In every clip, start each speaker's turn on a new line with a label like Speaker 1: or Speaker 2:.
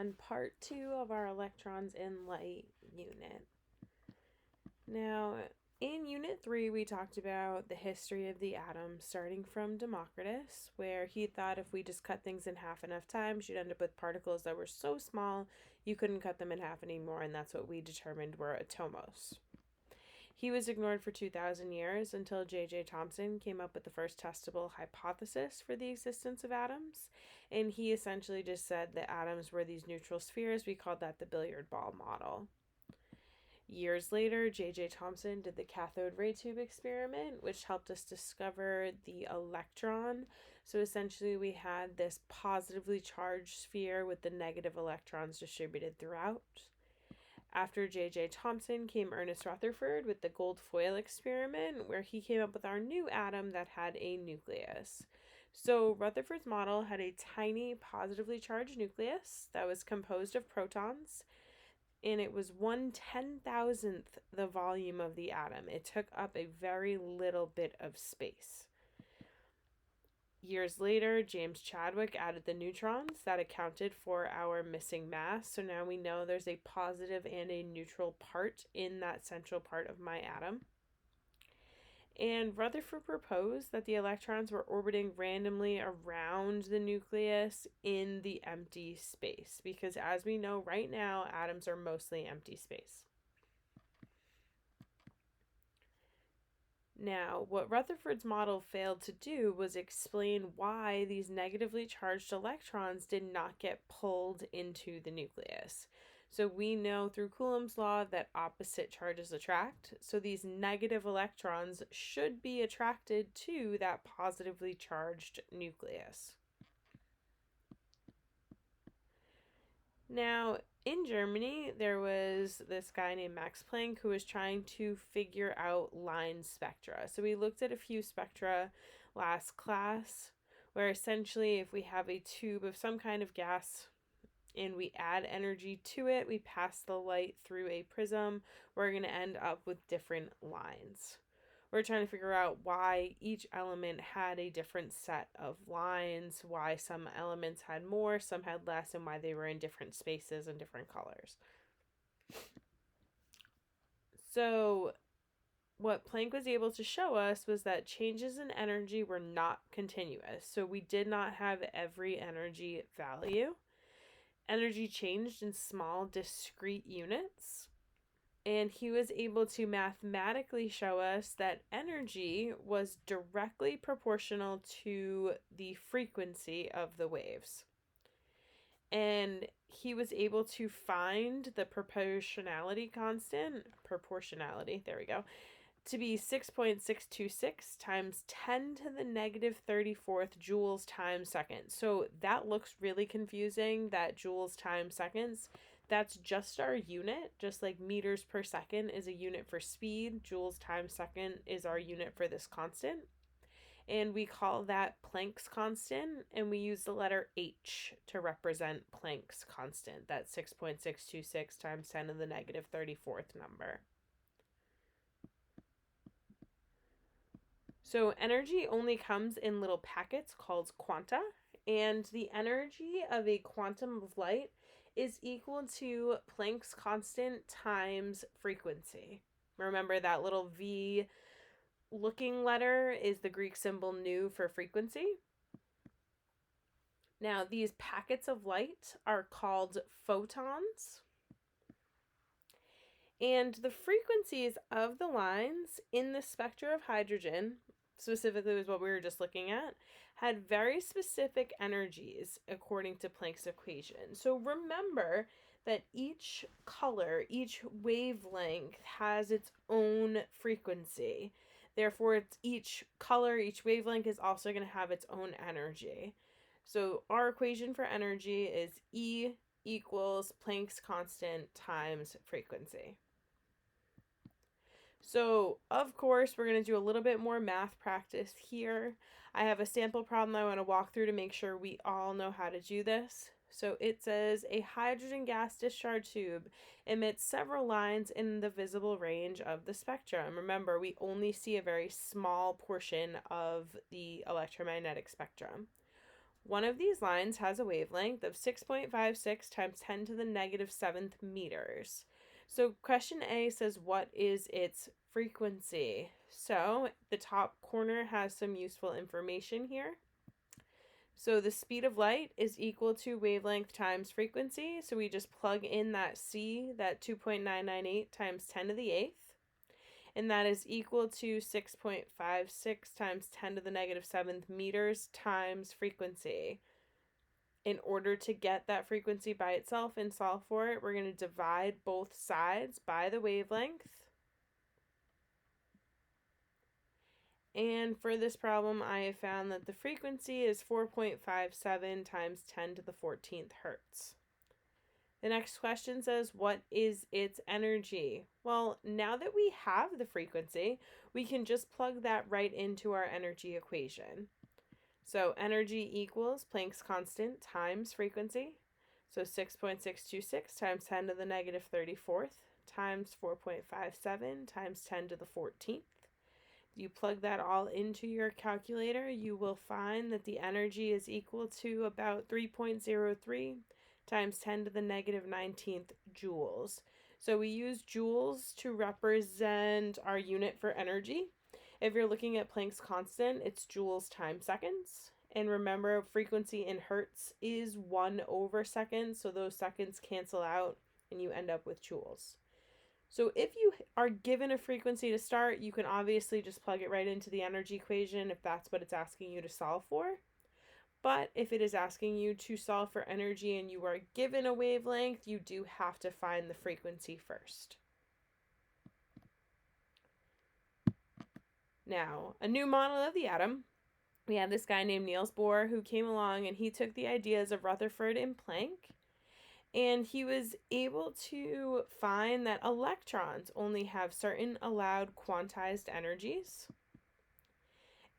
Speaker 1: on part 2 of our electrons in light unit. Now, in Unit 3, we talked about the history of the atom, starting from Democritus, where he thought if we just cut things in half enough times, you'd end up with particles that were so small you couldn't cut them in half anymore, and that's what we determined were atomos. He was ignored for 2,000 years until J.J. Thomson came up with the first testable hypothesis for the existence of atoms, and he essentially just said that atoms were these neutral spheres. We called that the billiard ball model. Years later, J.J. Thomson did the cathode ray tube experiment, which helped us discover the electron. So essentially, we had this positively charged sphere with the negative electrons distributed throughout. After J.J. Thomson came Ernest Rutherford with the gold foil experiment, where he came up with our new atom that had a nucleus. So Rutherford's model had a tiny positively charged nucleus that was composed of protons, and it was 1/10,000th the volume of the atom. It took up a very little bit of space. Years later, James Chadwick added the neutrons that accounted for our missing mass. So now we know there's a positive and a neutral part in that central part of my atom. And Rutherford proposed that the electrons were orbiting randomly around the nucleus in the empty space, because as we know right now, atoms are mostly empty space. Now, what Rutherford's model failed to do was explain why these negatively charged electrons did not get pulled into the nucleus. So we know through Coulomb's law that opposite charges attract. So these negative electrons should be attracted to that positively charged nucleus. Now, in Germany, there was this guy named Max Planck who was trying to figure out line spectra. So we looked at a few spectra last class, where essentially if we have a tube of some kind of gas and we add energy to it, we pass the light through a prism, we're going to end up with different lines. We're trying to figure out why each element had a different set of lines, why some elements had more, some had less, and why they were in different spaces and different colors. So what Planck was able to show us was that changes in energy were not continuous. So we did not have every energy value. Energy changed in small, discrete units. And he was able to mathematically show us that energy was directly proportional to the frequency of the waves. And he was able to find the proportionality constant, there we go, to be 6.626 times 10 to the negative 34th joules times second. So that looks really confusing, that joules times seconds. That's just our unit, just like meters per second is a unit for speed. Joules times second is our unit for this constant. And we call that Planck's constant, and we use the letter H to represent Planck's constant, that 6.626 times 10 to the negative 34th number. So energy only comes in little packets called quanta, and the energy of a quantum of light is equal to Planck's constant times frequency. Remember that little V looking letter is the Greek symbol nu for frequency. Now, these packets of light are called photons. And the frequencies of the lines in the spectra of hydrogen, specifically was what we were just looking at, had very specific energies according to Planck's equation. So remember that each color, each wavelength has its own frequency. Therefore, each color, each wavelength is also going to have its own energy. So our equation for energy is E equals Planck's constant times frequency. So, of course, we're going to do a little bit more math practice here. I have a sample problem I want to walk through to make sure we all know how to do this. So it says a hydrogen gas discharge tube emits several lines in the visible range of the spectrum. Remember, we only see a very small portion of the electromagnetic spectrum. One of these lines has a wavelength of 6.56 times 10 to the negative 7th meters. So question A says, what is its frequency? So the top corner has some useful information here. So the speed of light is equal to wavelength times frequency. So we just plug in that C, that 2.998 times 10 to the 8th. And that is equal to 6.56 times 10 to the negative 7th meters times frequency. In order to get that frequency by itself and solve for it, we're going to divide both sides by the wavelength. And for this problem, I have found that the frequency is 4.57 times 10 to the 14th hertz. The next question says, what is its energy? Well, now that we have the frequency, we can just plug that right into our energy equation. So energy equals Planck's constant times frequency. So 6.626 times 10 to the negative 34th times 4.57 times 10 to the 14th. You plug that all into your calculator, you will find that the energy is equal to about 3.03 times 10 to the negative 19th joules. So we use joules to represent our unit for energy. If you're looking at Planck's constant, it's joules times seconds. And remember, frequency in hertz is 1 over seconds, so those seconds cancel out and you end up with joules. So if you are given a frequency to start, you can obviously just plug it right into the energy equation if that's what it's asking you to solve for. But if it is asking you to solve for energy and you are given a wavelength, you do have to find the frequency first. Now, a new model of the atom. We have this guy named Niels Bohr who came along and he took the ideas of Rutherford and Planck. And he was able to find that electrons only have certain allowed quantized energies.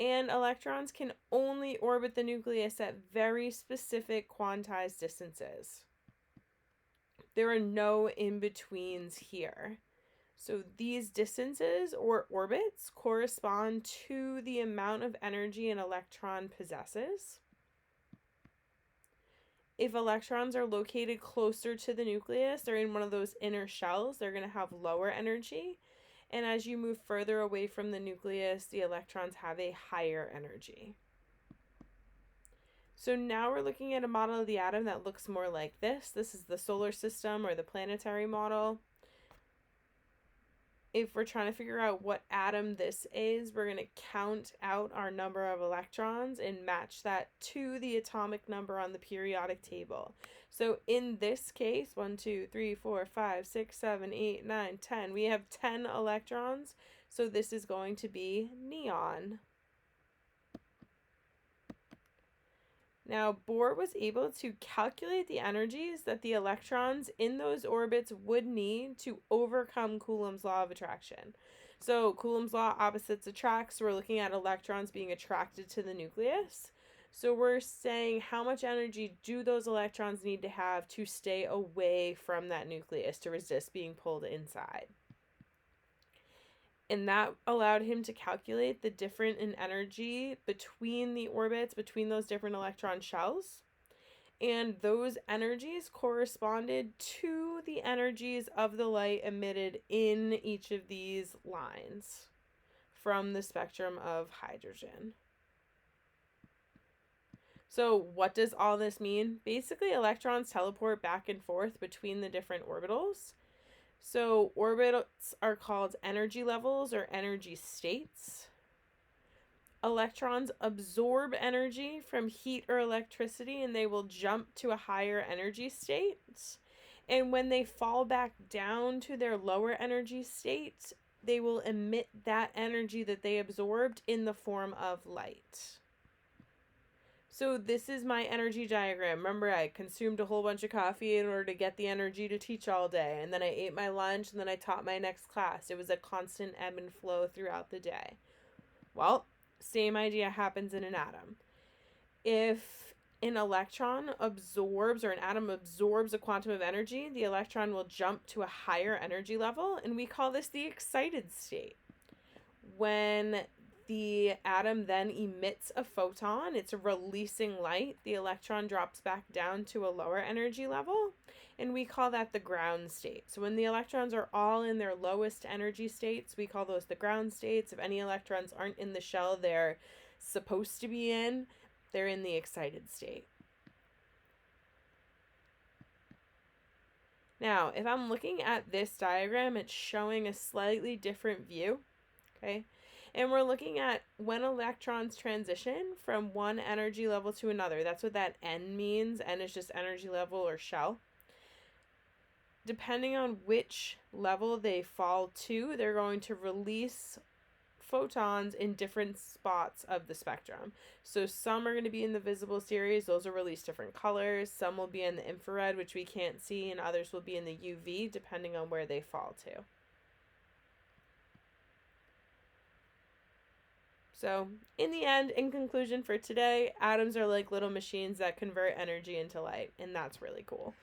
Speaker 1: And electrons can only orbit the nucleus at very specific quantized distances. There are no in-betweens here. So these distances or orbits correspond to the amount of energy an electron possesses. If electrons are located closer to the nucleus, they're in one of those inner shells, they're going to have lower energy. And as you move further away from the nucleus, the electrons have a higher energy. So now we're looking at a model of the atom that looks more like this. This is the solar system or the planetary model. If we're trying to figure out what atom this is, we're going to count out our number of electrons and match that to the atomic number on the periodic table. So in this case, 1, 2, 3, 4, 5, 6, 7, 8, 9, 10. We have 10 electrons, so this is going to be neon. Now, Bohr was able to calculate the energies that the electrons in those orbits would need to overcome Coulomb's law of attraction. So Coulomb's law, opposites attract, so we're looking at electrons being attracted to the nucleus. So we're saying how much energy do those electrons need to have to stay away from that nucleus to resist being pulled inside. And that allowed him to calculate the difference in energy between the orbits, between those different electron shells. And those energies corresponded to the energies of the light emitted in each of these lines from the spectrum of hydrogen. So what does all this mean? Basically, electrons teleport back and forth between the different orbitals. So orbits are called energy levels or energy states. Electrons absorb energy from heat or electricity and they will jump to a higher energy state. And when they fall back down to their lower energy state, they will emit that energy that they absorbed in the form of light. So this is my energy diagram. Remember, I consumed a whole bunch of coffee in order to get the energy to teach all day. And then I ate my lunch and then I taught my next class. It was a constant ebb and flow throughout the day. Well, same idea happens in an atom. If an electron absorbs or an atom absorbs a quantum of energy, the electron will jump to a higher energy level. And we call this the excited state. When the atom then emits a photon. It's releasing light. The electron drops back down to a lower energy level, and we call that the ground state. So when the electrons are all in their lowest energy states, we call those the ground states. If any electrons aren't in the shell they're supposed to be in, they're in the excited state. Now, if I'm looking at this diagram, it's showing a slightly different view, okay? And we're looking at when electrons transition from one energy level to another. That's what that N means. N is just energy level or shell. Depending on which level they fall to, they're going to release photons in different spots of the spectrum. So some are going to be in the visible series. Those will release different colors. Some will be in the infrared, which we can't see, and others will be in the UV, depending on where they fall to. So in the end, in conclusion for today, atoms are like little machines that convert energy into light, and that's really cool.